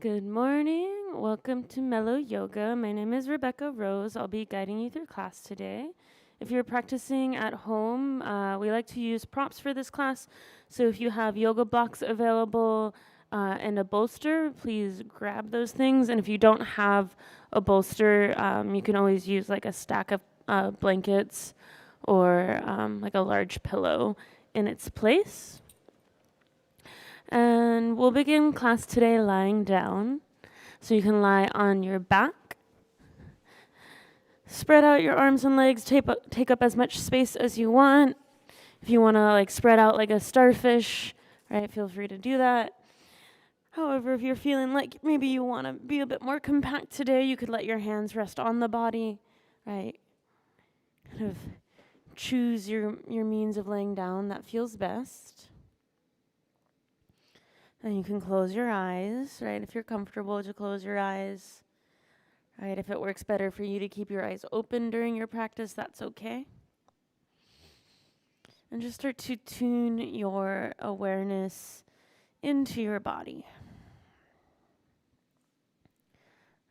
Good morning. Welcome to Mellow Yoga. My name is Rebekah Rose. I'll be guiding you through class today. If you're practicing at home, we like to use props for this class. So if you have yoga blocks available and a bolster, please grab those things. And if you don't have a bolster, you can always use like a stack of blankets or like a large pillow in its place. And we'll begin class today lying down. So you can lie on your back. Spread out your arms and legs, take up as much space as you want. If you want to like spread out like a starfish, right, feel free to do that. However, if you're feeling like maybe you want to be a bit more compact today, you could let your hands rest on the body, right? Kind of choose your means of laying down that feels best. And you can close your eyes, right? If you're comfortable to close your eyes, right? If it works better for you to keep your eyes open during your practice, that's okay. And just start to tune your awareness into your body.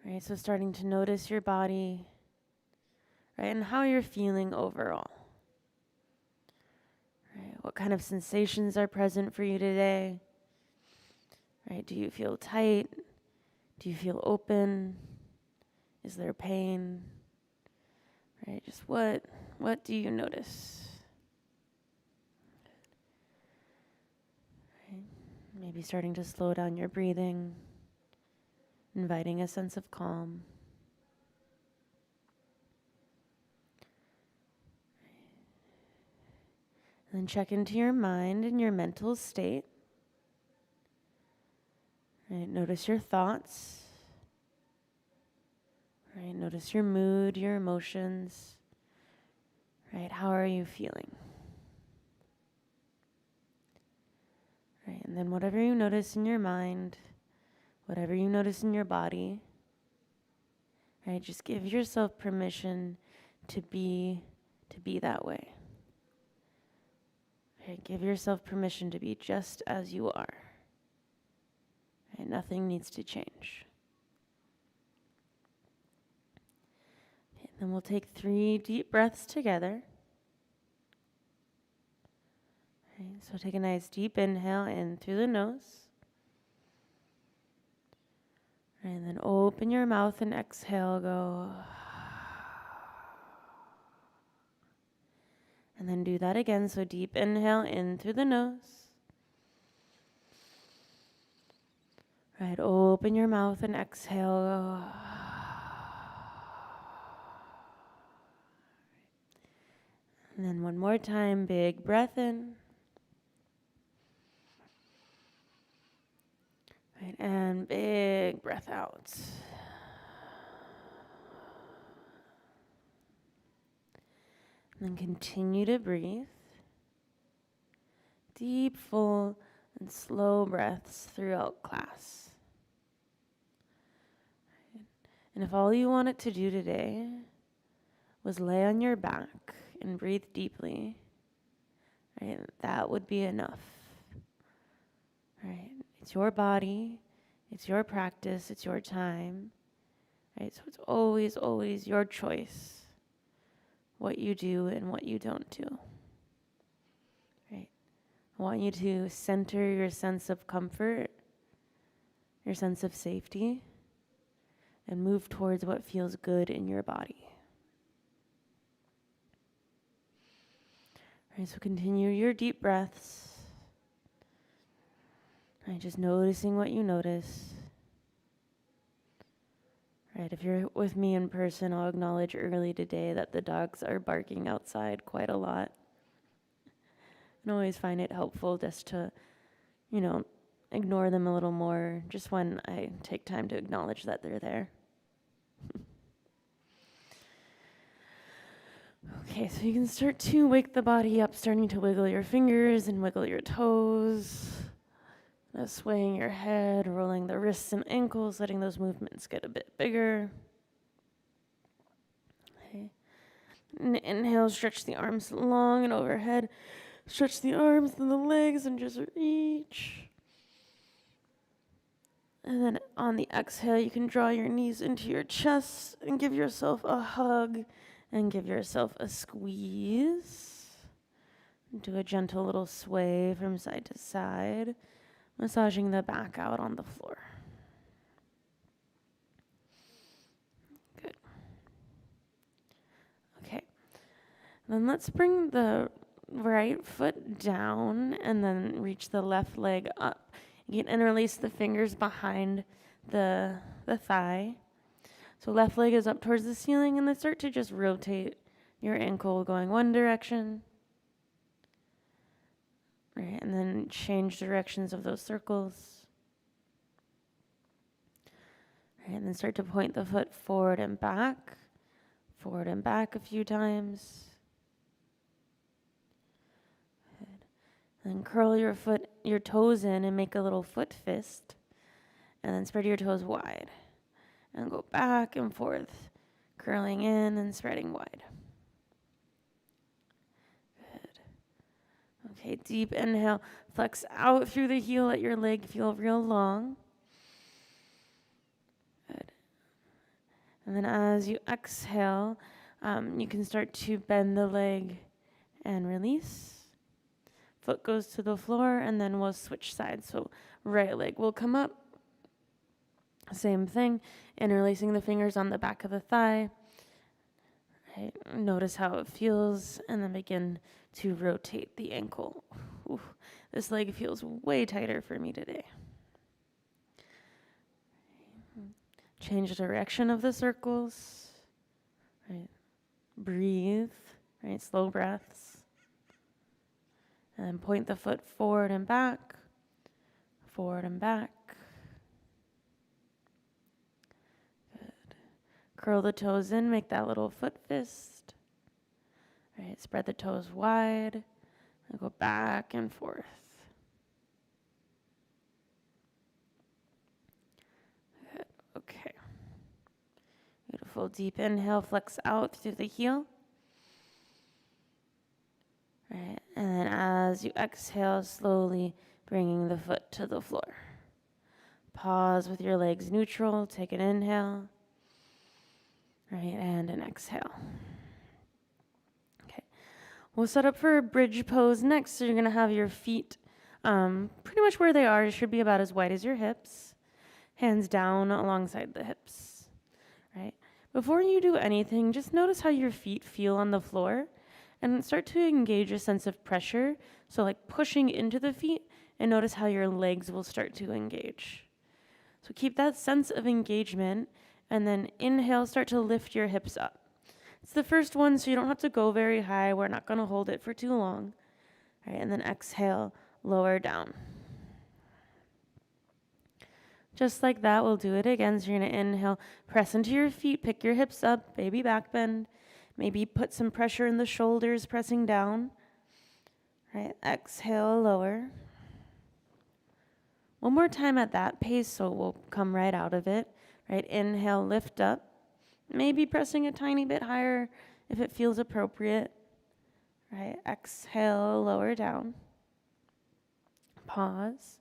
Right? So starting to notice your body, right? And how you're feeling overall. Right? What kind of sensations are present for you today? Right? Do you feel tight? Do you feel open? Is there pain? Right? Just what do you notice? Right? Maybe starting to slow down your breathing, inviting a sense of calm. And then check into your mind and your mental state. Right? Notice your thoughts. Right? Notice your mood, your emotions. Right? How are you feeling? Right? And then whatever you notice in your mind, whatever you notice in your body, right? Just give yourself permission to be that way. Right? Give yourself permission to be just as you are. Right? Nothing needs to change. Okay, then we'll take 3 deep breaths together. Okay, so take a nice deep inhale in through the nose. Right, and then open your mouth and exhale, go. And then do that again. So deep inhale in through the nose. Right, open your mouth and exhale. And then one more time, big breath in. Right, and big breath out. And then continue to breathe. Deep, full, and slow breaths throughout class. Right. And if all you wanted to do today was lay on your back and breathe deeply, right, that would be enough. Right? It's your body, it's your practice, it's your time. Right? So it's always, always your choice what you do and what you don't do. Right? I want you to center your sense of comfort, your sense of safety, and move towards what feels good in your body. Right, so continue your deep breaths. Right, just noticing what you notice. Right, if you're with me in person, I'll acknowledge early today that the dogs are barking outside quite a lot. I always find it helpful just to, ignore them a little more, just when I take time to acknowledge that they're there. Okay, so you can start to wake the body up, starting to wiggle your fingers and wiggle your toes. Swaying your head, rolling the wrists and ankles, letting those movements get a bit bigger. Okay. Inhale, stretch the arms long and overhead. Stretch the arms and the legs and just reach. And then on the exhale, you can draw your knees into your chest and give yourself a hug and give yourself a squeeze. Do a gentle little sway from side to side, massaging the back out on the floor. Good. Okay. Then let's bring the right foot down and then reach the left leg up. You can interlace the fingers behind the thigh. So left leg is up towards the ceiling, and then start to just rotate your ankle going one direction. Right, and then change directions of those circles. Right, and then start to point the foot forward and back a few times. Good. Then curl your toes in and make a little foot fist. And then spread your toes wide. And go back and forth, curling in and spreading wide. Good. Okay, deep inhale. Flex out through the heel, let your leg feel real long. Good. And then as you exhale, you can start to bend the leg and release. Foot goes to the floor, and then we'll switch sides. So right leg will come up. Same thing, interlacing the fingers on the back of the thigh. Right. Notice how it feels, and then begin to rotate the ankle. Ooh, this leg feels way tighter for me today. Change the direction of the circles. Right. Breathe. Right. Slow breaths. And then point the foot forward and back. Forward and back. Curl the toes in, make that little foot fist. Right, spread the toes wide and go back and forth. Good. Okay. Beautiful. Deep inhale, flex out through the heel. Right, and then as you exhale, slowly bringing the foot to the floor. Pause with your legs neutral. Take an inhale. Right, and an exhale. Okay, we'll set up for a bridge pose next. So you're gonna have your feet pretty much where they are. It should be about as wide as your hips. Hands down alongside the hips. Right. Before you do anything, just notice how your feet feel on the floor, and start to engage a sense of pressure. So like pushing into the feet, and notice how your legs will start to engage. So keep that sense of engagement. And then inhale, start to lift your hips up. It's the first one, so you don't have to go very high. We're not going to hold it for too long. All right, and then exhale, lower down. Just like that, we'll do it again. So you're going to inhale, press into your feet, pick your hips up, baby back bend. Maybe put some pressure in the shoulders, pressing down. All right, exhale, lower. One more time at that pace, so we'll come right out of it. Right, inhale, lift up. Maybe pressing a tiny bit higher if it feels appropriate. Right, exhale, lower down. Pause.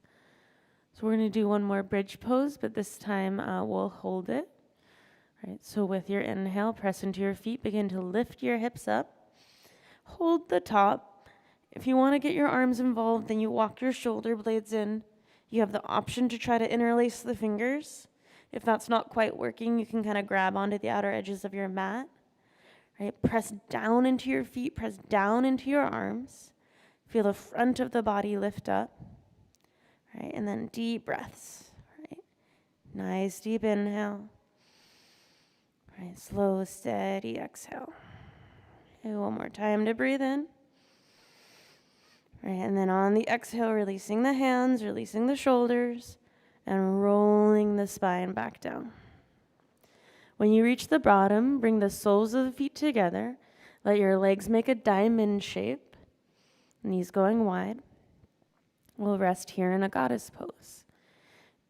So we're going to do one more bridge pose, but this time we'll hold it. Right, so with your inhale, press into your feet, begin to lift your hips up. Hold the top. If you want to get your arms involved, then you walk your shoulder blades in. You have the option to try to interlace the fingers. If that's not quite working, you can kind of grab onto the outer edges of your mat. Right? Press down into your feet, press down into your arms. Feel the front of the body lift up. Right? And then deep breaths. Right? Nice deep inhale. Right? Slow, steady exhale. Okay, one more time to breathe in. Right? And then on the exhale, releasing the hands, releasing the shoulders, and rolling the spine back down. When you reach the bottom, bring the soles of the feet together. Let your legs make a diamond shape, knees going wide. We'll rest here in a goddess pose.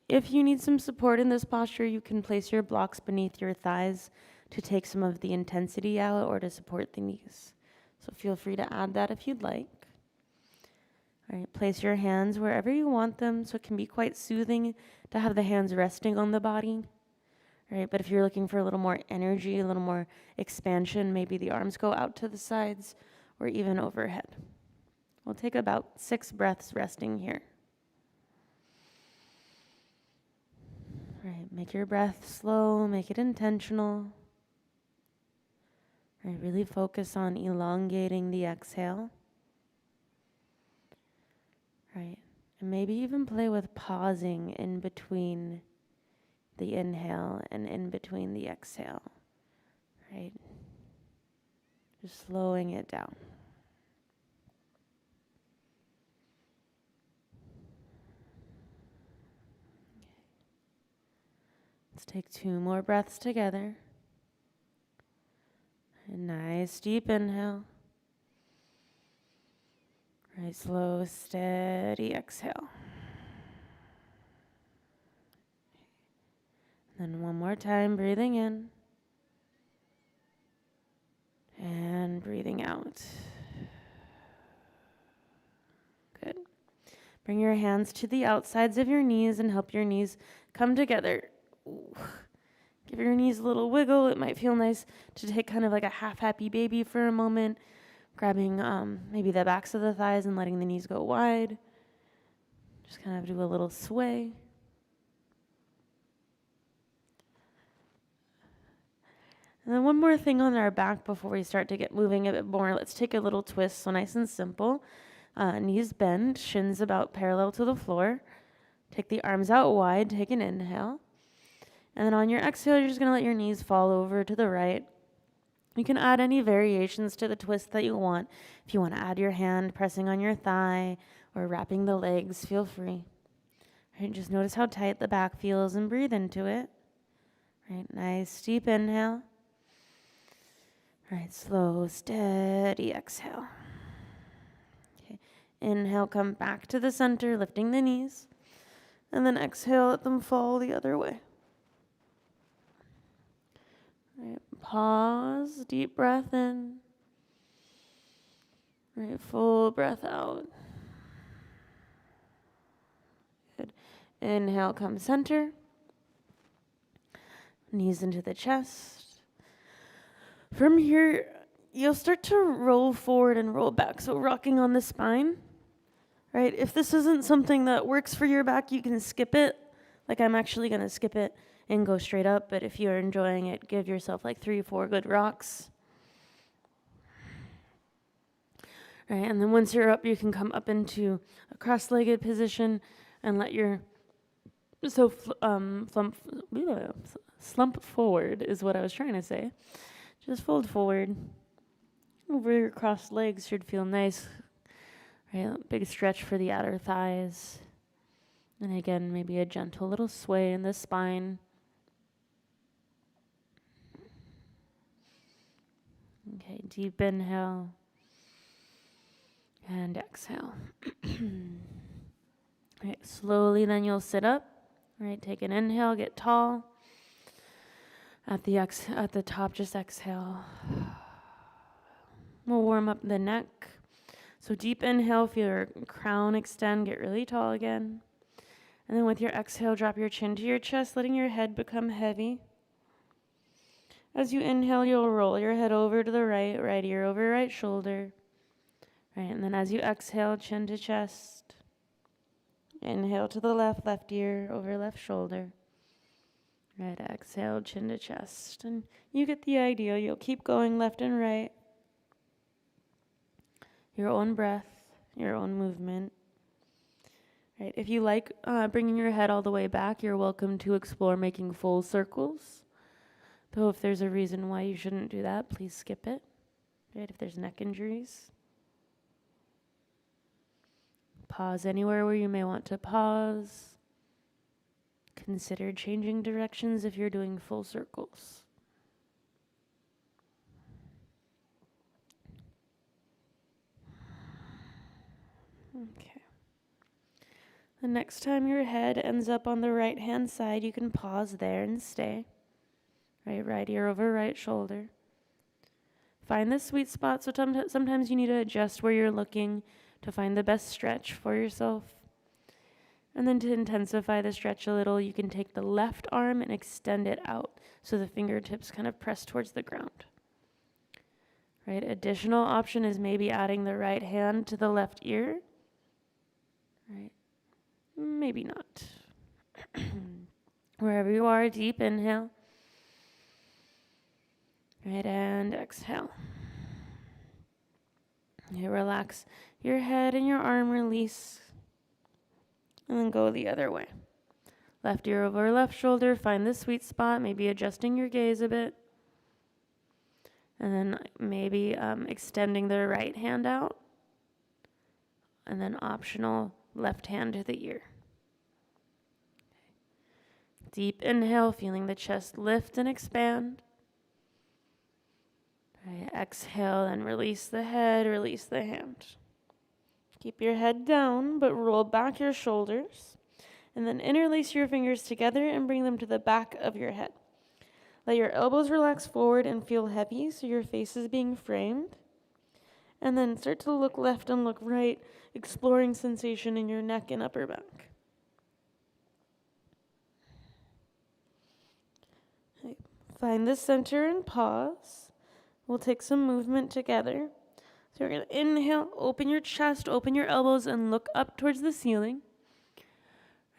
If you need some support in this posture, you can place your blocks beneath your thighs to take some of the intensity out or to support the knees. So feel free to add that if you'd like. Right, place your hands wherever you want them, so it can be quite soothing to have the hands resting on the body. Right, but if you're looking for a little more energy, a little more expansion, maybe the arms go out to the sides or even overhead. We'll take about 6 breaths resting here. Right, make your breath slow, make it intentional. Right, really focus on elongating the exhale. Right, and maybe even play with pausing in between the inhale and in between the exhale. Right, just slowing it down. Let's take 2 more breaths together. A nice deep inhale. Right, slow, steady exhale. Then one more time, breathing in. And breathing out. Good. Bring your hands to the outsides of your knees and help your knees come together. Ooh. Give your knees a little wiggle. It might feel nice to take kind of like a half-happy baby for a moment, grabbing maybe the backs of the thighs and letting the knees go wide. Just kind of do a little sway. And then one more thing on our back before we start to get moving a bit more. Let's take a little twist, so nice and simple. Knees bend, shins about parallel to the floor. Take the arms out wide, take an inhale. And then on your exhale, you're just going to let your knees fall over to the right. You can add any variations to the twist that you want. If you want to add your hand pressing on your thigh or wrapping the legs, feel free. Right, just notice how tight the back feels and breathe into it. Right, nice deep inhale. Right, slow, steady exhale. Okay, inhale, come back to the center, lifting the knees. And then exhale, let them fall the other way. Right, pause, deep breath in. Right, full breath out. Good. Inhale, come center. Knees into the chest. From here, you'll start to roll forward and roll back, so rocking on the spine. Right, if this isn't something that works for your back, you can skip it. Like I'm actually going to skip it and go straight up, but if you're enjoying it, give yourself like 3 or 4 good rocks. Right, and then once you're up, you can come up into a cross-legged position and let your slump forward is what I was trying to say. Just fold forward. Over your crossed legs should feel nice. Right, big stretch for the outer thighs. And again, maybe a gentle little sway in the spine. Okay, deep inhale. And exhale. Right, slowly then you'll sit up. Right, take an inhale, get tall. At the top, just exhale. We'll warm up the neck. So deep inhale, feel your crown extend, get really tall again. And then with your exhale, drop your chin to your chest, letting your head become heavy. As you inhale, you'll roll your head over to the right, right ear over right shoulder. Right, and then as you exhale, chin to chest. Inhale to the left, left ear over left shoulder. Right, exhale, chin to chest. And you get the idea. You'll keep going left and right. Your own breath, your own movement. Right, if you like bringing your head all the way back, you're welcome to explore making full circles. Though if there's a reason why you shouldn't do that, please skip it. Right, if there's neck injuries. Pause anywhere where you may want to pause. Consider changing directions if you're doing full circles. Okay. The next time your head ends up on the right-hand side, you can pause there and stay. Right ear over right shoulder. Find the sweet spot. So sometimes you need to adjust where you're looking. to find the best stretch for yourself. And then to intensify the stretch a little, you can take the left arm and extend it out so the fingertips kind of press towards the ground. Right? Additional option is maybe adding the right hand to the left ear. Right? Maybe not. Wherever you are, deep inhale. Right, and exhale. Okay, relax your head and your arm, release. And then go the other way. Left ear over left shoulder, find the sweet spot, maybe adjusting your gaze a bit. And then maybe extending the right hand out. And then optional left hand to the ear. Deep inhale, feeling the chest lift and expand. Right, exhale and release the head, release the hand. Keep your head down, but roll back your shoulders. And then interlace your fingers together and bring them to the back of your head. Let your elbows relax forward and feel heavy so your face is being framed. And then start to look left and look right, exploring sensation in your neck and upper back. Okay. Find the center and pause. We'll take some movement together. So we're going to inhale, open your chest, open your elbows, and look up towards the ceiling.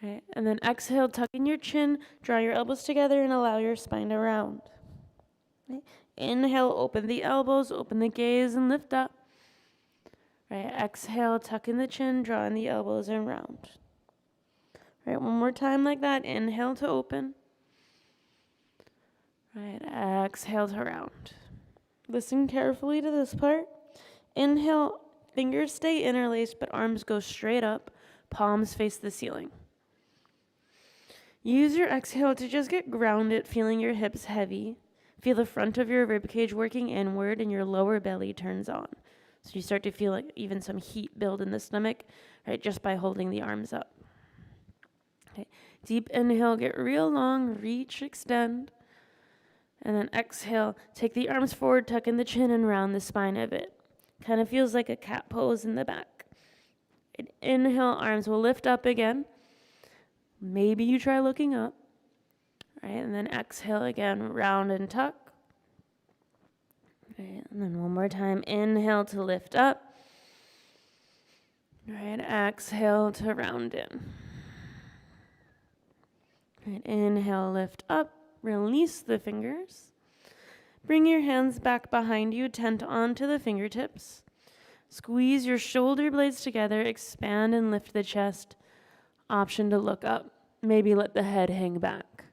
Right. And then exhale, tuck in your chin, draw your elbows together, and allow your spine to round. Right. Inhale, open the elbows, open the gaze, and lift up. Right. Exhale, tuck in the chin, draw in the elbows, and round. Right. One more time like that. Inhale to open. Right. Exhale to round. Listen carefully to this part. Inhale, fingers stay interlaced, but arms go straight up, palms face the ceiling. Use your exhale to just get grounded, feeling your hips heavy. Feel the front of your ribcage working inward and your lower belly turns on. So you start to feel like even some heat build in the stomach, right, just by holding the arms up. Okay. Deep inhale, get real long, reach, extend. And then exhale, take the arms forward, tuck in the chin, and round the spine a bit. Kind of feels like a cat pose in the back. Inhale, arms will lift up again. Maybe you try looking up. Right, and then exhale again, round and tuck. Right, and then one more time, inhale to lift up. Right, exhale to round in. Right, inhale, lift up. Release the fingers. Bring your hands back behind you, tent onto the fingertips. Squeeze your shoulder blades together, expand and lift the chest. Option to look up. Maybe let the head hang back.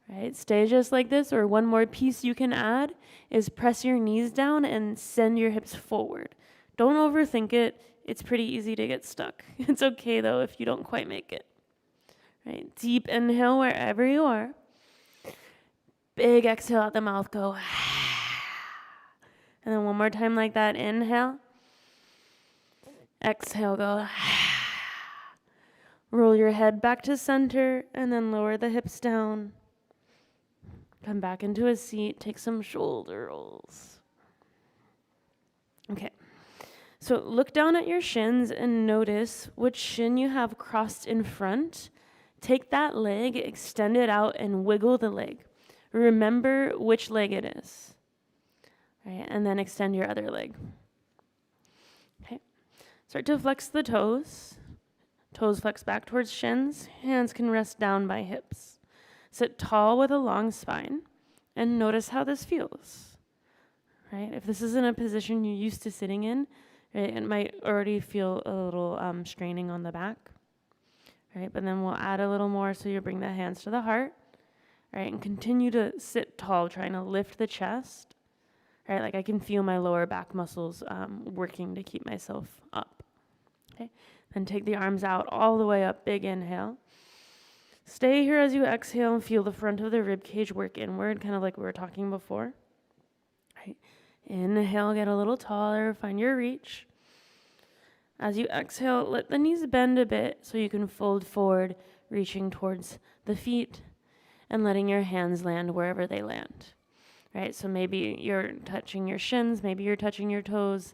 Right? Stay just like this, or one more piece you can add is press your knees down and send your hips forward. Don't overthink it. It's pretty easy to get stuck. It's okay though if you don't quite make it. Right? Deep inhale wherever you are. Big exhale out the mouth, go. And then one more time like that, inhale. Exhale, go. Roll your head back to center and then lower the hips down. Come back into a seat, take some shoulder rolls. Okay, so look down at your shins and notice which shin you have crossed in front. Take that leg, extend it out, and wiggle the leg. Remember which leg it is. Right, and then extend your other leg. Okay, start to flex the toes. Toes flex back towards shins. Hands can rest down by hips. Sit tall with a long spine and notice how this feels. Right? If this isn't a position you're used to sitting in, right, it might already feel a little straining on the back. Right? But then we'll add a little more, so you bring the hands to the heart. Right? And continue to sit tall, trying to lift the chest. Right? Like I can feel my lower back muscles working to keep myself up. Okay? Then take the arms out all the way up, big inhale. Stay here as you exhale and feel the front of the rib cage work inward, kind of like we were talking before. Right. Inhale, get a little taller, find your reach. As you exhale, let the knees bend a bit so you can fold forward, reaching towards the feet and letting your hands land wherever they land. Right, so maybe you're touching your shins, maybe you're touching your toes.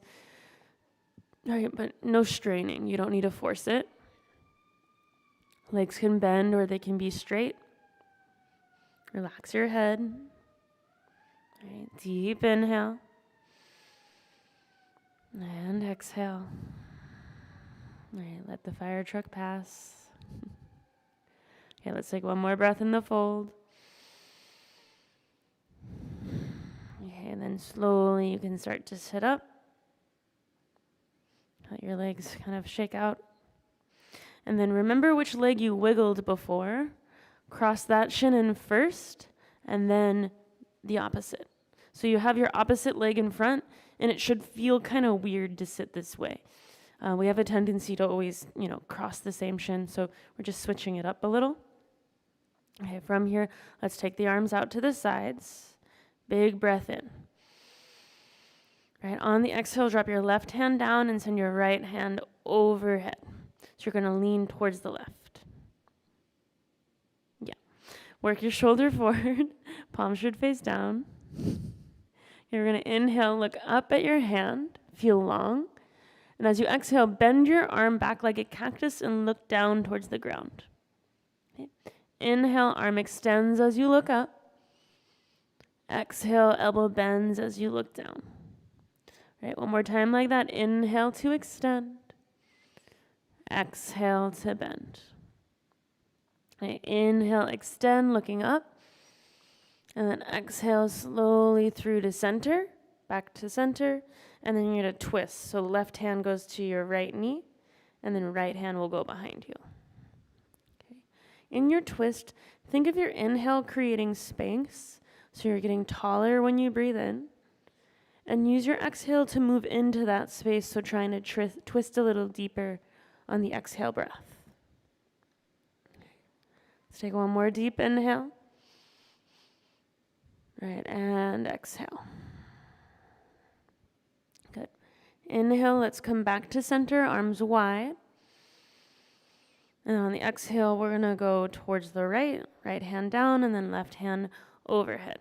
All right, but no straining. You don't need to force it. Legs can bend or they can be straight. Relax your head. All right, deep inhale. And exhale. All right, let the fire truck pass. Okay, let's take one more breath in the fold. Okay, and then slowly you can start to sit up. Let your legs kind of shake out. And then remember which leg you wiggled before. Cross that shin in first, and then the opposite. So you have your opposite leg in front, and it should feel kind of weird to sit this way. We have a tendency to always, cross the same shin, so we're just switching it up a little. Okay, from here, let's take the arms out to the sides. Big breath in. Right, on the exhale, drop your left hand down and send your right hand overhead. So you're going to lean towards the left. Yeah. Work your shoulder forward. Palms should face down. You're going to inhale, look up at your hand, feel long. And as you exhale, bend your arm back like a cactus and look down towards the ground. Okay. Inhale, arm extends as you look up. Exhale, elbow bends as you look down. Right, one more time like that. Inhale to extend. Exhale to bend. Okay, inhale, extend, looking up. And then exhale slowly through to center, back to center. And then you're going to twist. So left hand goes to your right knee, and then right hand will go behind you. Okay. In your twist, think of your inhale creating space. So you're getting taller when you breathe in. And use your exhale to move into that space, so trying to twist a little deeper on the exhale breath. Okay. Let's take one more deep inhale. Right, and exhale. Good. Inhale, let's come back to center, arms wide. And on the exhale, we're going to go towards the right hand down, and then left hand overhead.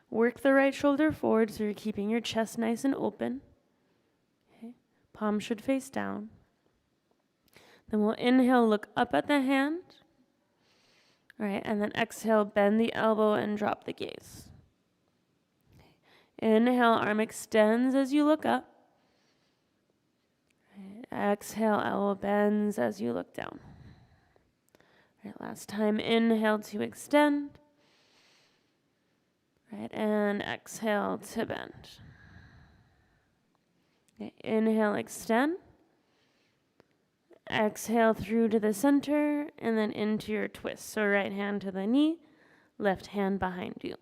Work the right shoulder forward so you're keeping your chest nice and open. Okay. Palm should face down. Then we'll inhale, look up at the hand. All right, and then exhale, bend the elbow and drop the gaze. Okay. Inhale, arm extends as you look up. Right. Exhale, elbow bends as you look down. All right, last time, inhale to extend. Right, and exhale to bend. Okay, inhale, extend. Exhale through to the center, and then into your twist. So right hand to the knee, left hand behind you.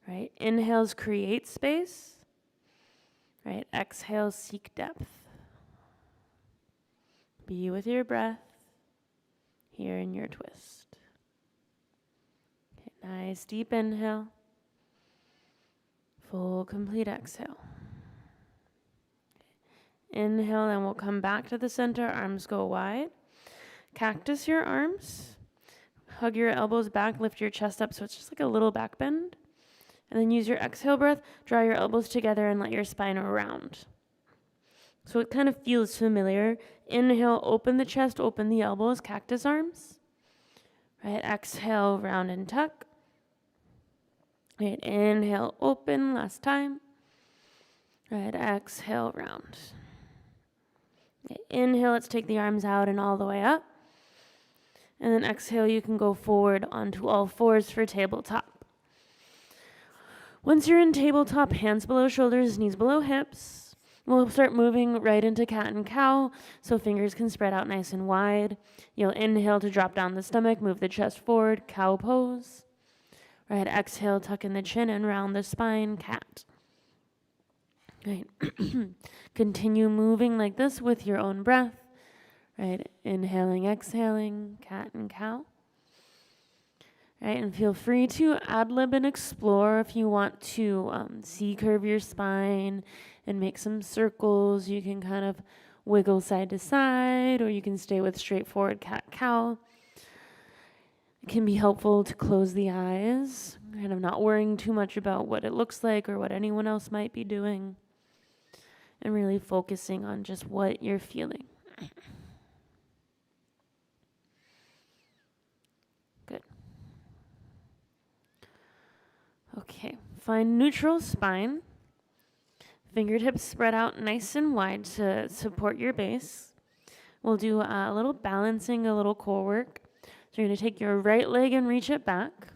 Right, inhales create space. Right, exhales seek depth. Be with your breath here in your twist. Nice deep inhale. Full complete exhale. Inhale, and we'll come back to the center. Arms go wide. Cactus your arms. Hug your elbows back. Lift your chest up so it's just like a little back bend. And then use your exhale breath. Draw your elbows together and let your spine round. So it kind of feels familiar. Inhale, open the chest, open the elbows, cactus arms. Right, exhale, round and tuck. Right, inhale, open, last time. Right, exhale, round. Okay, inhale, let's take the arms out and all the way up. And then exhale, you can go forward onto all fours for tabletop. Once you're in tabletop, hands below shoulders, knees below hips. We'll start moving right into cat and cow, so fingers can spread out nice and wide. You'll inhale to drop down the stomach, move the chest forward, cow pose. Right, exhale, tuck in the chin and round the spine, cat. Right, continue moving like this with your own breath. Right, inhaling, exhaling, cat and cow. Right, and feel free to ad-lib and explore if you want to C-curve your spine and make some circles. You can kind of wiggle side to side, or you can stay with straightforward cat-cow. It can be helpful to close the eyes, kind of not worrying too much about what it looks like or what anyone else might be doing. and really focusing on just what you're feeling. Good. Okay, find neutral spine. Fingertips spread out nice and wide to support your base. We'll do a little balancing, a little core work. So you're going to take your right leg and reach it back,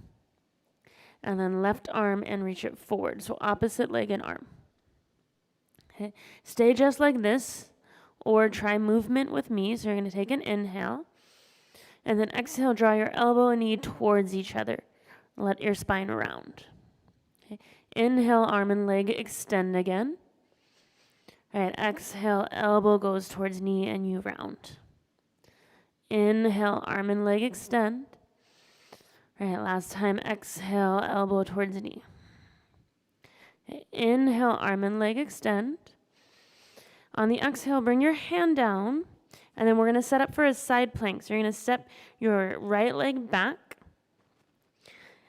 and then left arm and reach it forward. So opposite leg and arm. Okay. Stay just like this, or try movement with me. So you're going to take an inhale, and then exhale, draw your elbow and knee towards each other. Let your spine round. Okay. Inhale, arm and leg extend again. All right, exhale, elbow goes towards knee and you round. Inhale, arm and leg extend. All right, last time, exhale, elbow towards knee. Okay, inhale, arm and leg extend. On the exhale, bring your hand down, and then we're going to set up for a side plank. So you're going to step your right leg back,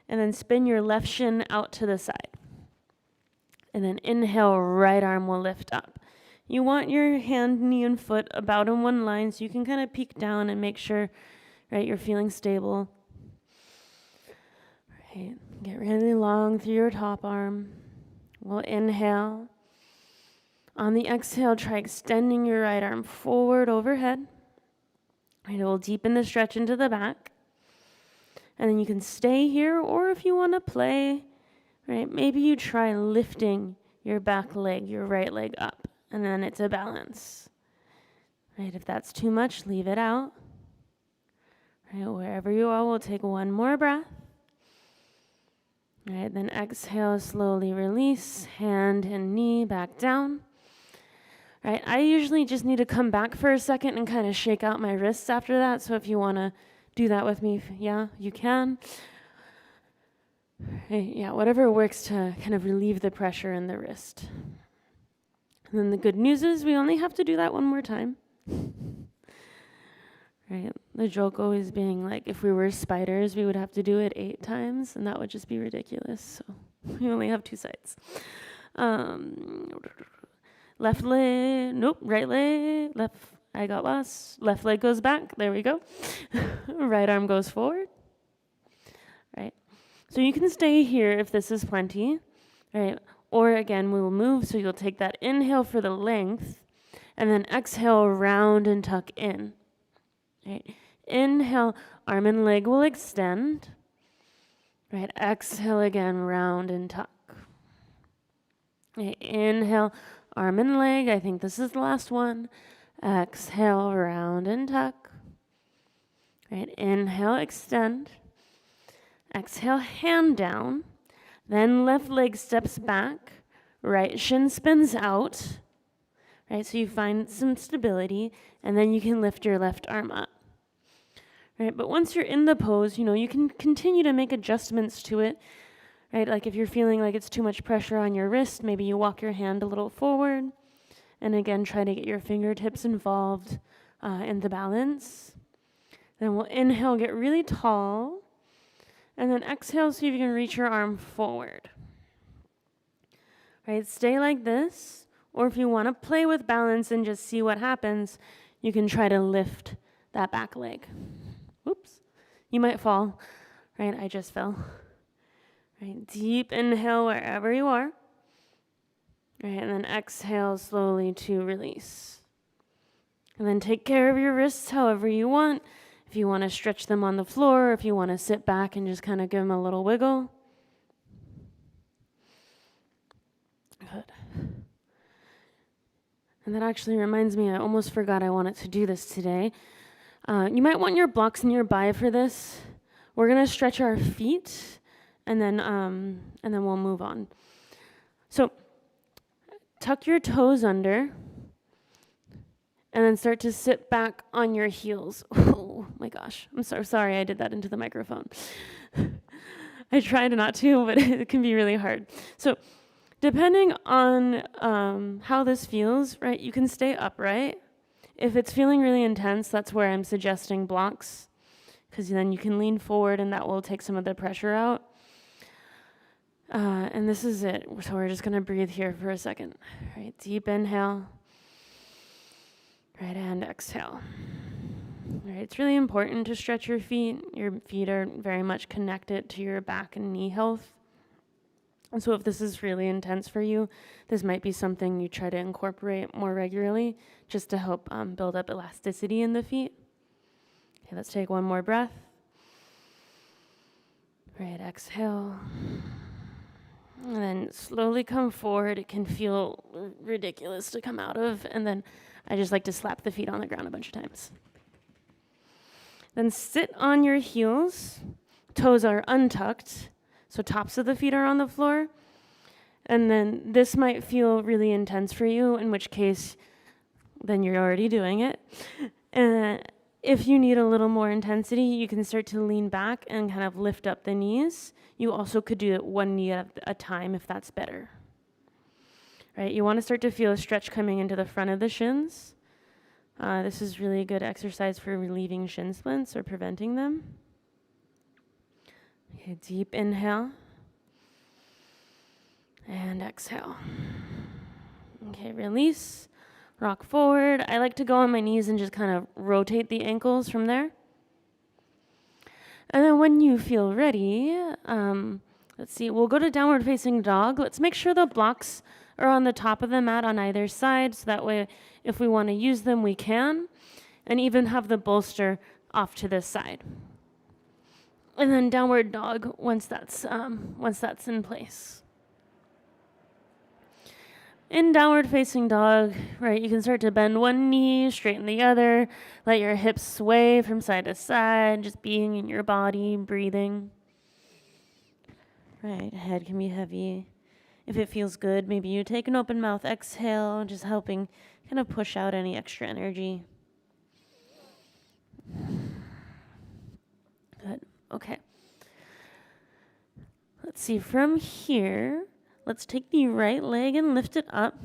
and then spin your left shin out to the side. And then inhale, right arm will lift up. You want your hand, knee, and foot about in one line so you can kind of peek down and make sure, right, you're feeling stable. Right, get really long through your top arm. We'll inhale. On the exhale, try extending your right arm forward overhead. Right, it will deepen the stretch into the back. And then you can stay here, or if you want to play, right, maybe you try lifting your back leg, your right leg up. And then it's a balance. Right, if that's too much, leave it out. Right, wherever you are, we'll take one more breath. Right, then exhale, slowly release, hand and knee back down. Right, I usually just need to come back for a second and kind of shake out my wrists after that. So if you want to do that with me, yeah, you can. Right, yeah, whatever works to kind of relieve the pressure in the wrist. And then the good news is we only have to do that one more time. Right? The joke always being like, if we were spiders, we would have to do it 8 times, and that would just be ridiculous. So we only have 2 sides. Left leg, nope, right leg, left, I got lost. Left leg goes back, there we go. Right arm goes forward. Right? So you can stay here if this is plenty. Right? Or again, we will move, so you'll take that inhale for the length, and then exhale, round and tuck in. Right. Inhale, arm and leg will extend. Right. Exhale again, round and tuck. Right. Inhale, arm and leg. I think this is the last one. Exhale, round and tuck. Right. Inhale, extend. Exhale, hand down. Then left leg steps back, right shin spins out, right? So you find some stability, and then you can lift your left arm up, right? But once you're in the pose, you can continue to make adjustments to it, right? Like if you're feeling like it's too much pressure on your wrist, maybe you walk your hand a little forward, and again, try to get your fingertips involved in the balance. Then we'll inhale, get really tall. And then exhale, see if you can reach your arm forward. Right, stay like this. Or if you want to play with balance and just see what happens, you can try to lift that back leg. Oops, you might fall. Right, I just fell. Right, deep inhale wherever you are. Right, and then exhale slowly to release. And then take care of your wrists however you want. If you want to stretch them on the floor, if you want to sit back and just kind of give them a little wiggle. Good. And that actually reminds me, I almost forgot I wanted to do this today. You might want your blocks nearby for this. We're going to stretch our feet, and then we'll move on. So tuck your toes under. And then start to sit back on your heels. Oh my gosh, I'm so sorry I did that into the microphone. I tried not to, but it can be really hard. So depending on how this feels, right, you can stay upright. If it's feeling really intense, that's where I'm suggesting blocks, because then you can lean forward and that will take some of the pressure out. And this is it. So we're just going to breathe here for a second. All right, deep inhale. Right, and exhale. All right, it's really important to stretch your feet. Your feet are very much connected to your back and knee health. And so if this is really intense for you, this might be something you try to incorporate more regularly just to help build up elasticity in the feet. Okay, let's take one more breath. Right, exhale. And then slowly come forward. It can feel ridiculous to come out of. And then I just like to slap the feet on the ground a bunch of times. Then sit on your heels. Toes are untucked. So tops of the feet are on the floor. And then this might feel really intense for you, in which case, then you're already doing it. And if you need a little more intensity, you can start to lean back and kind of lift up the knees. You also could do it one knee at a time if that's better. Right? You want to start to feel a stretch coming into the front of the shins. This is really a good exercise for relieving shin splints or preventing them. Okay, deep inhale. And exhale. Okay, release. Rock forward. I like to go on my knees and just kind of rotate the ankles from there. And then when you feel ready, let's see, we'll go to downward facing dog. Let's make sure the blocks are on the top of the mat on either side, so that way if we want to use them, we can. And even have the bolster off to this side. And then downward dog once that's in place. In downward facing dog, right, you can start to bend one knee, straighten the other, let your hips sway from side to side, just being in your body, breathing. Right, head can be heavy. If it feels good, maybe you take an open mouth exhale, just helping kind of push out any extra energy. Good, okay. Let's see, from here, let's take the right leg and lift it up.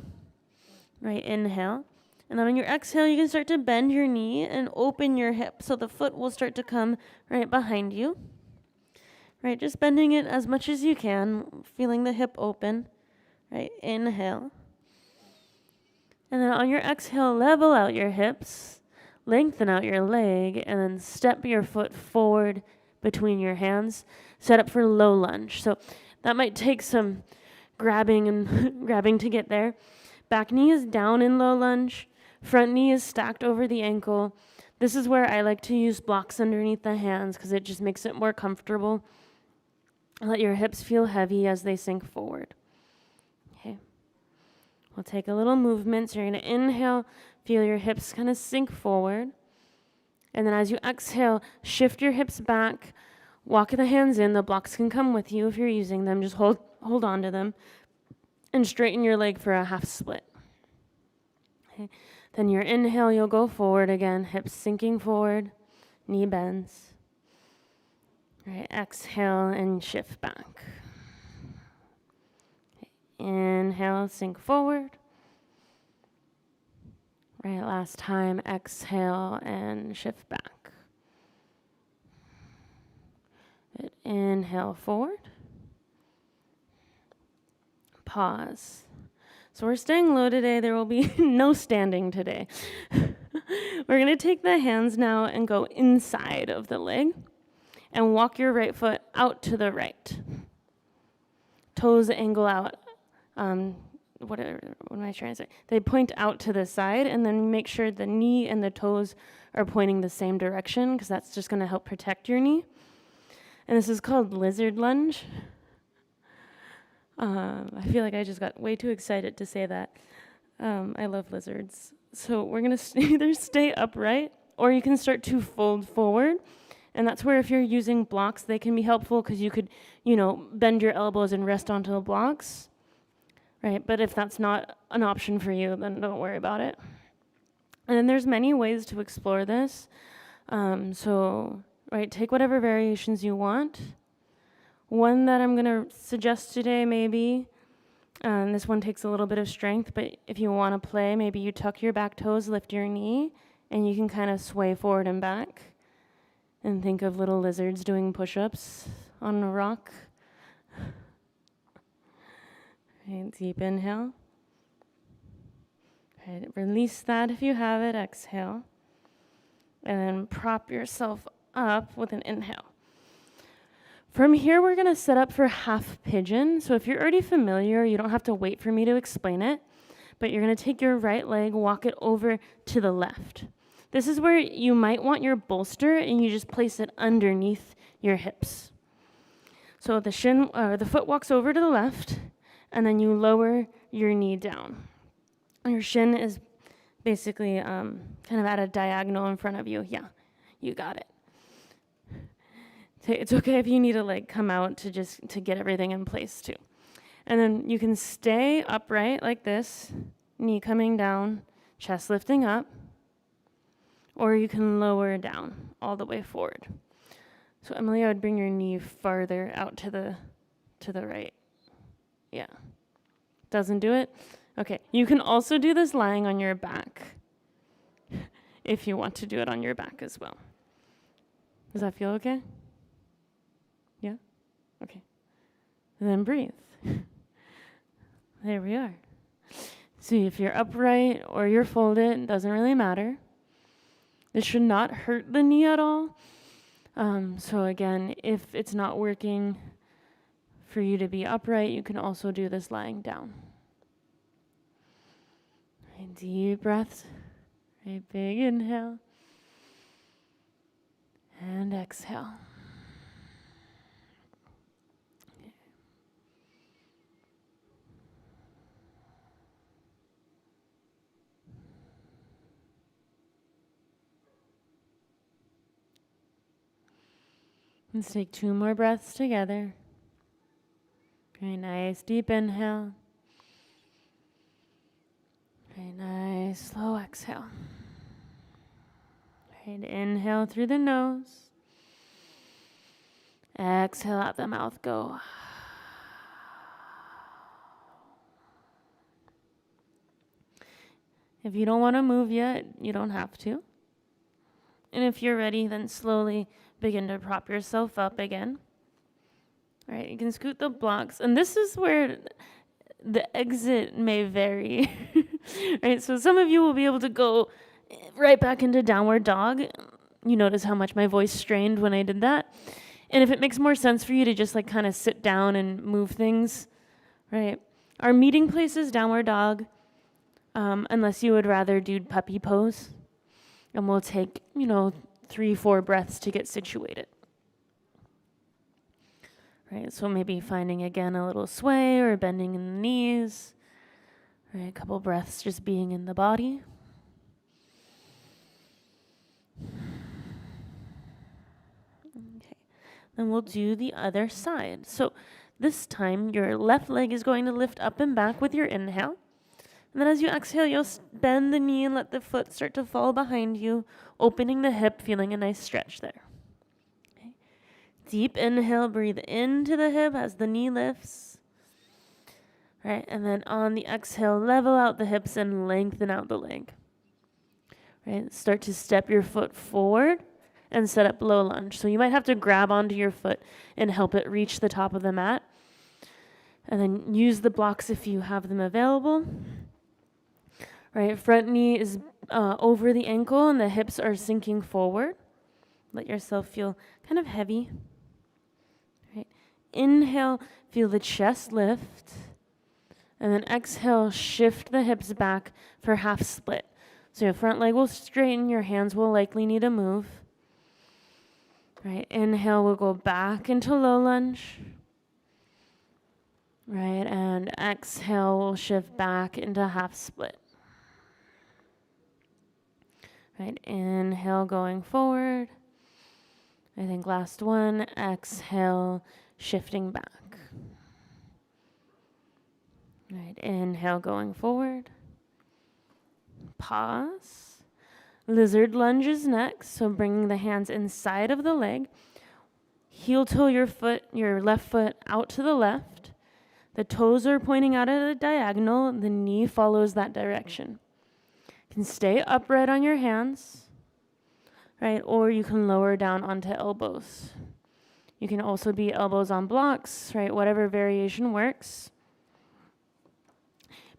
Right, inhale. And then on your exhale, you can start to bend your knee and open your hip. So the foot will start to come right behind you. Right, just bending it as much as you can, feeling the hip open. Right, inhale. And then on your exhale, level out your hips, lengthen out your leg, and then step your foot forward between your hands. Set up for low lunge. So that might take some grabbing and grabbing to get there. Back knee is down in low lunge. Front knee is stacked over the ankle. This is where I like to use blocks underneath the hands because it just makes it more comfortable. Let your hips feel heavy as they sink forward. Okay. We'll take a little movement. So you're going to inhale, feel your hips kind of sink forward. And then as you exhale, shift your hips back. Walk the hands in. The blocks can come with you if you're using them. Just hold on to them. And straighten your leg for a half split. Okay. Then your inhale, you'll go forward again. Hips sinking forward. Knee bends. Right, exhale and shift back. Okay. Inhale, sink forward. Right, last time, exhale and shift back. Good. Inhale forward. Pause. So we're staying low today. There will be no standing today. We're going to take the hands now and go inside of the leg and walk your right foot out to the right. Toes angle out. What am I trying to say? They point out to the side, and then make sure the knee and the toes are pointing the same direction, because that's just going to help protect your knee. And this is called lizard lunge. I feel like I just got way too excited to say that. I love lizards. So we're going to either stay upright, or you can start to fold forward. And that's where if you're using blocks, they can be helpful because you could, bend your elbows and rest onto the blocks. Right? But if that's not an option for you, then don't worry about it. And then there's many ways to explore this. Right, take whatever variations you want. One that I'm going to suggest today maybe, this one takes a little bit of strength, but if you want to play, maybe you tuck your back toes, lift your knee, and you can kind of sway forward and back. And think of little lizards doing push-ups on a rock. Right, deep inhale. Right, release that if you have it, exhale. And then prop yourself up with an inhale. From here, we're gonna set up for half pigeon. So if you're already familiar, you don't have to wait for me to explain it, but you're gonna take your right leg, walk it over to the left. This is where you might want your bolster and you just place it underneath your hips. So the foot walks over to the left, and then you lower your knee down. Your shin is basically kind of at a diagonal in front of you. Yeah, you got it. It's okay if you need to come out to get everything in place too. And then you can stay upright like this, knee coming down, chest lifting up, or you can lower down all the way forward. So Emily, I would bring your knee farther out to the right. Yeah. Doesn't do it? Okay. You can also do this lying on your back if you want to do it on your back as well. Does that feel okay? Yeah? Okay. And then breathe. There we are. So if you're upright or you're folded, it doesn't really matter. This should not hurt the knee at all. So again, if it's not working for you to be upright, you can also do this lying down. Right, deep breaths. Right, big inhale. And exhale. Let's take 2 more breaths together. Very nice, deep inhale. Very nice, slow exhale. Right, inhale through the nose. Exhale out the mouth, go. If you don't want to move yet, you don't have to. And if you're ready, then slowly begin to prop yourself up again. All right, you can scoot the blocks. And this is where the exit may vary. Right, so some of you will be able to go right back into downward dog. You notice how much my voice strained when I did that. And if it makes more sense for you to just kind of sit down and move things, right? Our meeting place is downward dog, unless you would rather do puppy pose. And we'll take, 3-4 breaths to get situated. Right, so maybe finding again a little sway or bending in the knees. Right, a couple breaths just being in the body. Okay, then we'll do the other side. So this time your left leg is going to lift up and back with your inhale. And then as you exhale, you'll bend the knee and let the foot start to fall behind you, opening the hip, feeling a nice stretch there. Okay. Deep inhale, breathe into the hip as the knee lifts. Right, and then on the exhale, level out the hips and lengthen out the leg. Right, start to step your foot forward and set up low lunge. So you might have to grab onto your foot and help it reach the top of the mat. And then use the blocks if you have them available. Right, front knee is over the ankle and the hips are sinking forward. Let yourself feel kind of heavy. Right, inhale, feel the chest lift. And then exhale, shift the hips back for half split. So your front leg will straighten, your hands will likely need to move. Right, inhale, we'll go back into low lunge. Right, and exhale, we'll shift back into half split. Right, inhale, going forward. I think last one, exhale, shifting back. Right, inhale, going forward. Pause. Lizard lunge is next, so bringing the hands inside of the leg. Heel toe your left foot out to the left. The toes are pointing out at a diagonal. The knee follows that direction. You can stay upright on your hands, right? Or you can lower down onto elbows. You can also be elbows on blocks, right? Whatever variation works.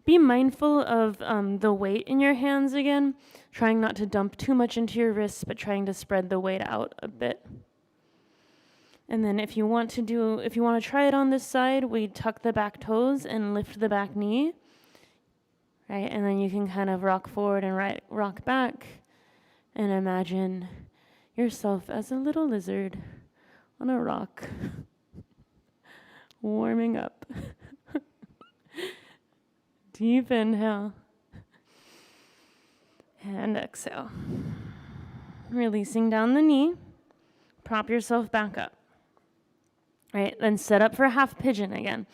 Be mindful of the weight in your hands again, trying not to dump too much into your wrists, but trying to spread the weight out a bit. And then if you want to try it on this side, we tuck the back toes and lift the back knee, right? And then you can kind of rock forward and rock back and imagine yourself as a little lizard on a rock, warming up. Deep inhale and exhale. Releasing down the knee, prop yourself back up. Right, then set up for half pigeon again.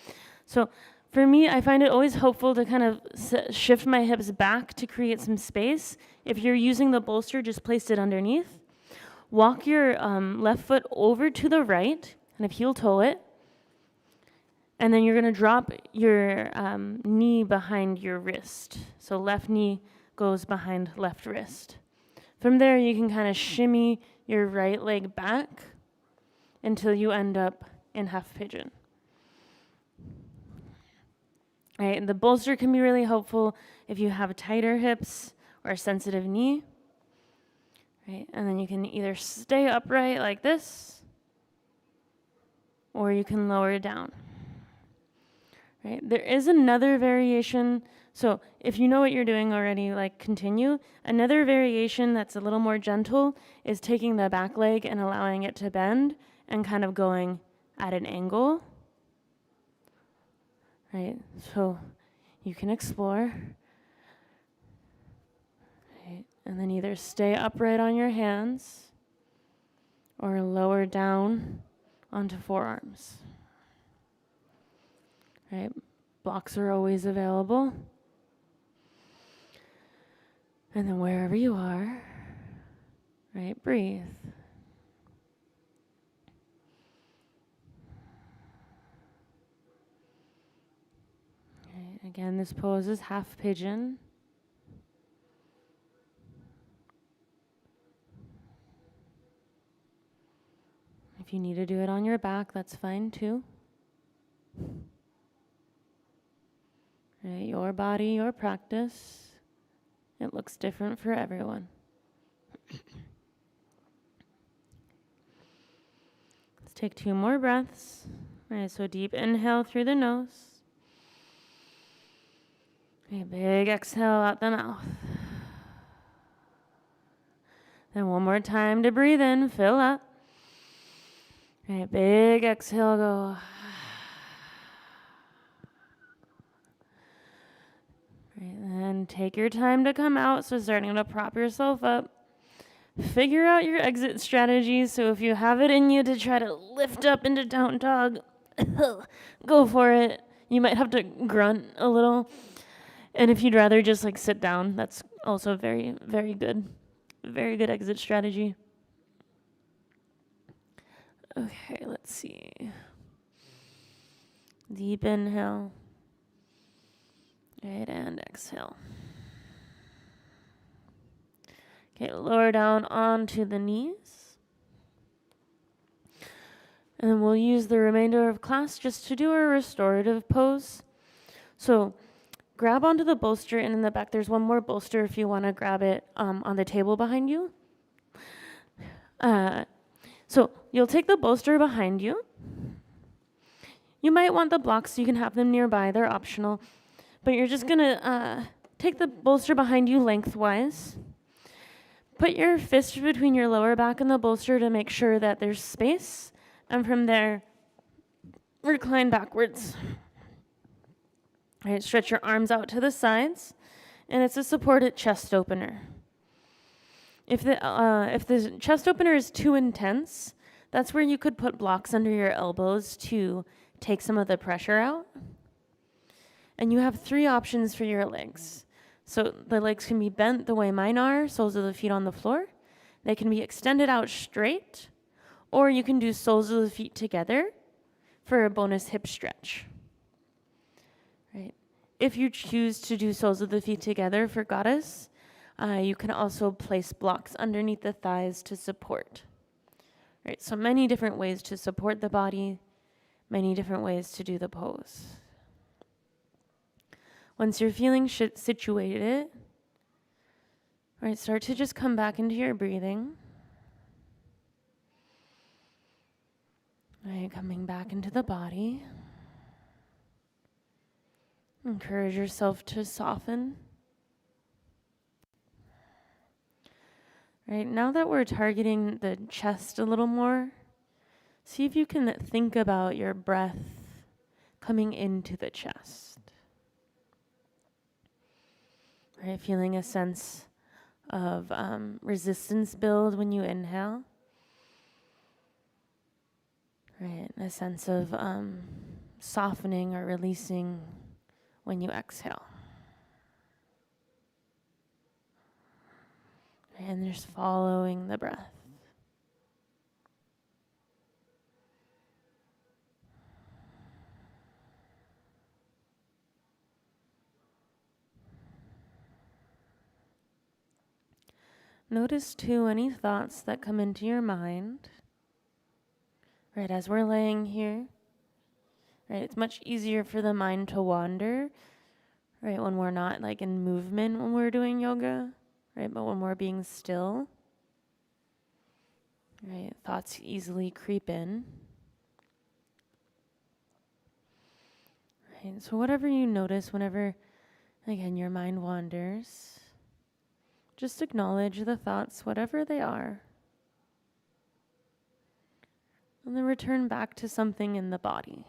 So for me, I find it always helpful to kind of shift my hips back to create some space. If you're using the bolster, just place it underneath. Walk your left foot over to the right, kind of heel toe it. And then you're going to drop your knee behind your wrist. So left knee goes behind left wrist. From there, you can kind of shimmy your right leg back until you end up in half pigeon. Right, and the bolster can be really helpful if you have tighter hips or a sensitive knee. Right, and then you can either stay upright like this, or you can lower down. Right, there is another variation. So if you know what you're doing already, like continue. Another variation that's a little more gentle is taking the back leg and allowing it to bend and kind of going at an angle. Right, so you can explore. Right, and then either stay upright on your hands or lower down onto forearms. Right, blocks are always available. And then wherever you are, right, breathe. Right, again, this pose is half pigeon. If you need to do it on your back, that's fine too. Right, your body, your practice. It looks different for everyone. Let's take 2 more breaths. Right, so deep inhale through the nose. Okay, big exhale out the mouth. Then one more time to breathe in, fill up. Right, big exhale, go. Right, then take your time to come out. So starting to prop yourself up. Figure out your exit strategy. So if you have it in you to try to lift up into down dog, go for it. You might have to grunt a little. And if you'd rather just like sit down, that's also very, very good. Very good exit strategy. Okay, let's see. Deep inhale. Right, and exhale. Okay, lower down onto the knees. And then we'll use the remainder of class just to do a restorative pose. So grab onto the bolster, and in the back there's one more bolster if you want to grab it on the table behind you. So you'll take the bolster behind you. You might want the blocks, so you can have them nearby. They're optional. But you're just going to take the bolster behind you lengthwise. Put your fist between your lower back and the bolster to make sure that there's space. And from there, recline backwards. All right, stretch your arms out to the sides. And it's a supported chest opener. If the chest opener is too intense, that's where you could put blocks under your elbows to take some of the pressure out. And you have 3 options for your legs. So the legs can be bent the way mine are, soles of the feet on the floor. They can be extended out straight, or you can do soles of the feet together for a bonus hip stretch. Right. If you choose to do soles of the feet together for goddess, you can also place blocks underneath the thighs to support. Right. So many different ways to support the body, many different ways to do the pose. Once you're feeling situated, right, start to just come back into your breathing. Right, coming back into the body. Encourage yourself to soften. Right, now that we're targeting the chest a little more, see if you can think about your breath coming into the chest. Right, feeling a sense of resistance build when you inhale. Right, a sense of softening or releasing when you exhale. And just following the breath. Notice too any thoughts that come into your mind. Right, as we're laying here. Right, it's much easier for the mind to wander, right, when we're not like in movement when we're doing yoga, right, but when we're being still, right, thoughts easily creep in. Right, so whatever you notice whenever, again, your mind wanders, just acknowledge the thoughts, whatever they are, and then return back to something in the body.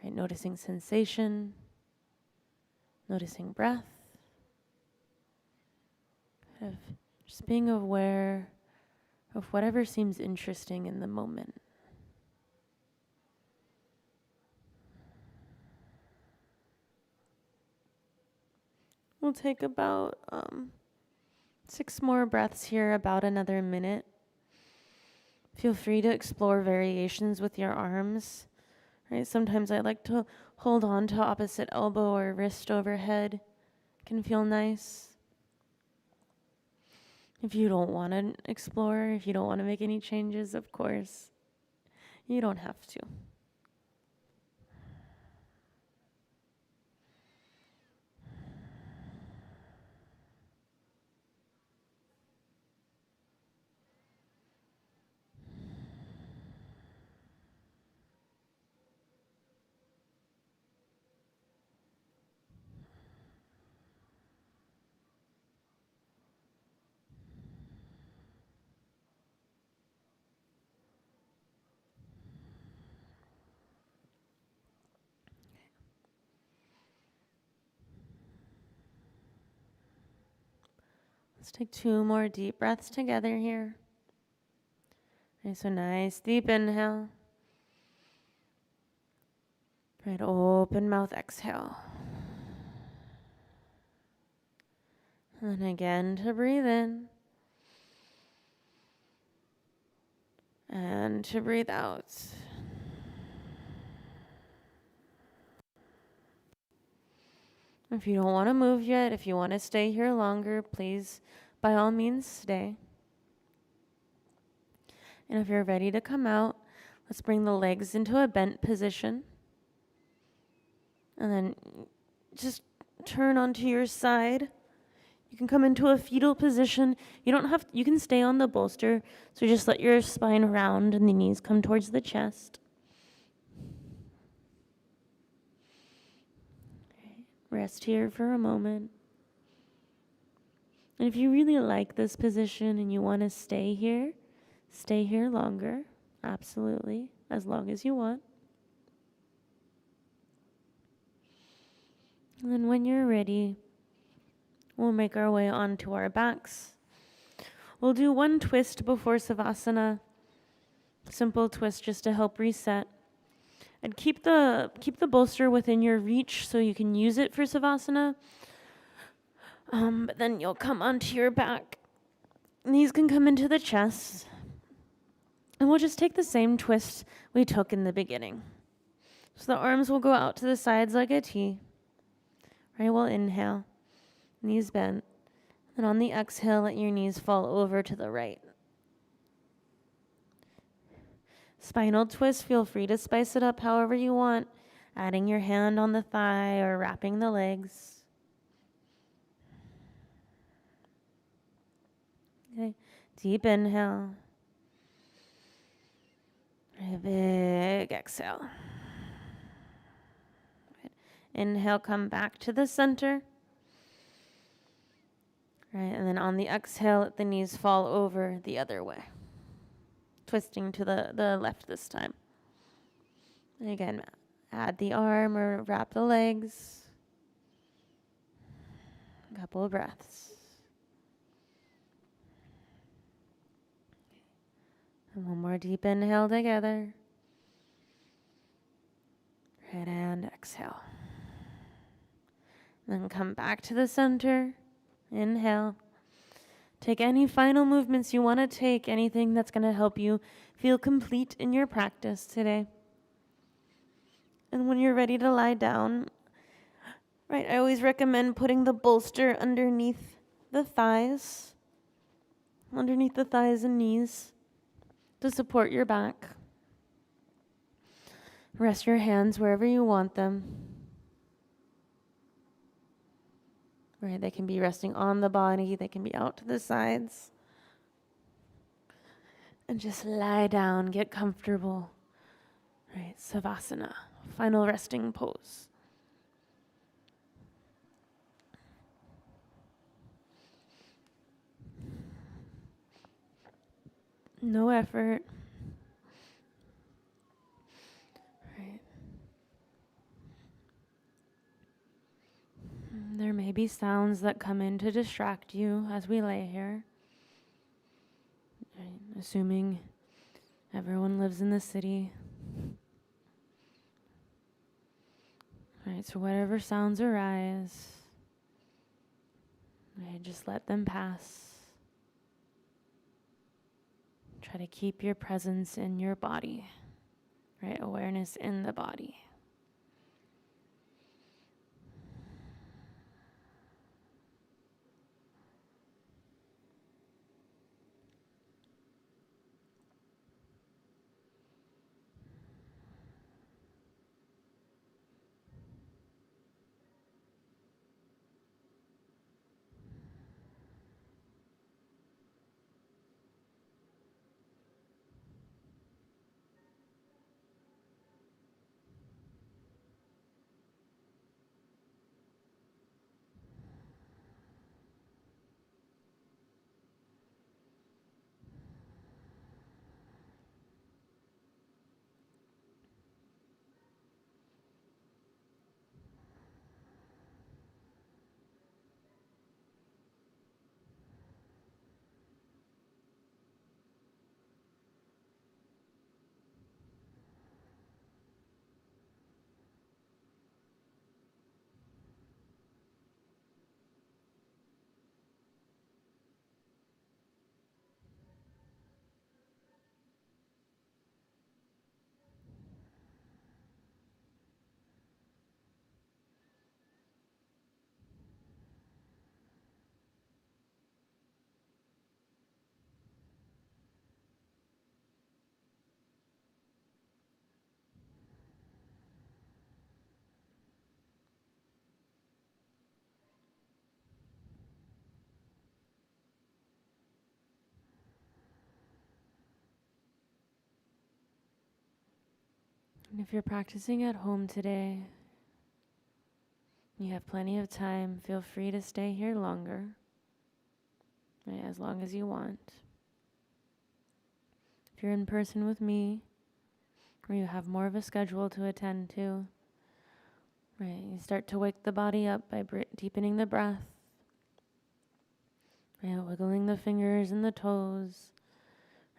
Right, noticing sensation, noticing breath, kind of just being aware of whatever seems interesting in the moment. We'll take about 6 more breaths here, about another minute. Feel free to explore variations with your arms. Right? Sometimes I like to hold on to opposite elbow or wrist overhead. Can feel nice. If you don't want to explore, if you don't want to make any changes, of course, you don't have to. Let's take 2 more deep breaths together here. Okay, so nice deep inhale. Right, open mouth exhale. And again to breathe in. And to breathe out. If you don't want to move yet, if you want to stay here longer, please, by all means, stay. And if you're ready to come out, let's bring the legs into a bent position. And then just turn onto your side. You can come into a fetal position. You can stay on the bolster. So just let your spine round and the knees come towards the chest. Rest here for a moment. And if you really like this position and you want to stay here longer. Absolutely, as long as you want. And then when you're ready, we'll make our way onto our backs. We'll do 1 twist before Savasana. Simple twist just to help reset. And keep the bolster within your reach so you can use it for Savasana. But then you'll come onto your back. Knees can come into the chest. And we'll just take the same twist we took in the beginning. So the arms will go out to the sides like a T. Right, we'll inhale. Knees bent. And on the exhale, let your knees fall over to the right. Spinal twist, feel free to spice it up however you want. adding your hand on the thigh or wrapping the legs. Okay, deep inhale. A big exhale. Right. Inhale, come back to the center. Right, and then on the exhale, let the knees fall over the other way. Twisting to the left this time. And again, add the arm or wrap the legs. A couple of breaths. And one more deep inhale together. Right, and exhale. Then come back to the center. Inhale. Take any final movements you want to take, anything that's going to help you feel complete in your practice today. And when you're ready to lie down, right, I always recommend putting the bolster underneath the thighs and knees to support your back. Rest your hands wherever you want them. Right, they can be resting on the body, they can be out to the sides. And just lie down, get comfortable. Right, Savasana, final resting pose. No effort. Right. There may be sounds that come in to distract you as we lay here. Right. Assuming everyone lives in the city. Right, so whatever sounds arise, right, just let them pass. Try to keep your presence in your body, right? Awareness in the body. And if you're practicing at home today, you have plenty of time, feel free to stay here longer, right, as long as you want. If you're in person with me, or you have more of a schedule to attend to, right, you start to wake the body up by deepening the breath, right, wiggling the fingers and the toes,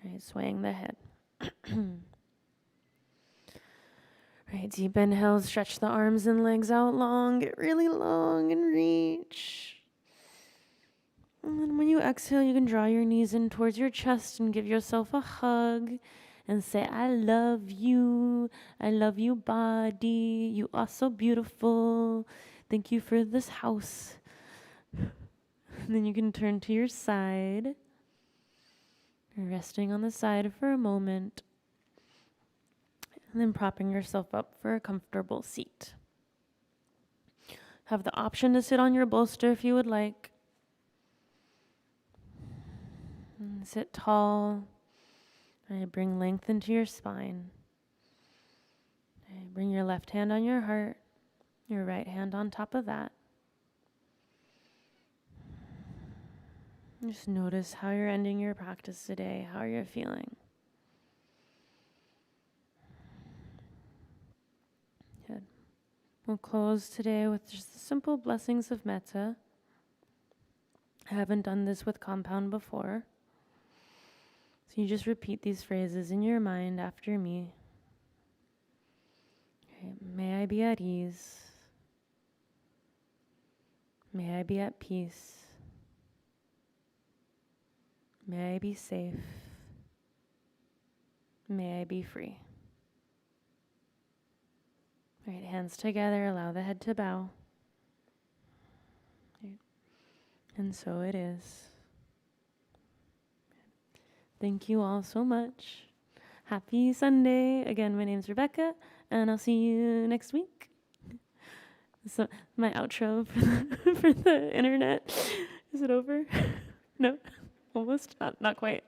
right, swaying the head. Right, deep inhale, stretch the arms and legs out long, get really long and reach. And then when you exhale, you can draw your knees in towards your chest and give yourself a hug and say, I love you, body, you are so beautiful, thank you for this house. And then you can turn to your side, resting on the side for a moment. And then propping yourself up for a comfortable seat. Have the option to sit on your bolster if you would like. And sit tall. And bring length into your spine. And bring your left hand on your heart, your right hand on top of that. Just notice how you're ending your practice today, how you're feeling. Good. We'll close today with just the simple blessings of metta. I haven't done this with compound before. So you just repeat these phrases in your mind after me. Okay. May I be at ease. May I be at peace. May I be safe. May I be free. Right, hands together, allow the head to bow. Right. And so it is. Thank you all so much. Happy Sunday. Again, my name's Rebekah, and I'll see you next week. So my outro for the internet. Is it over? No, almost. Not quite.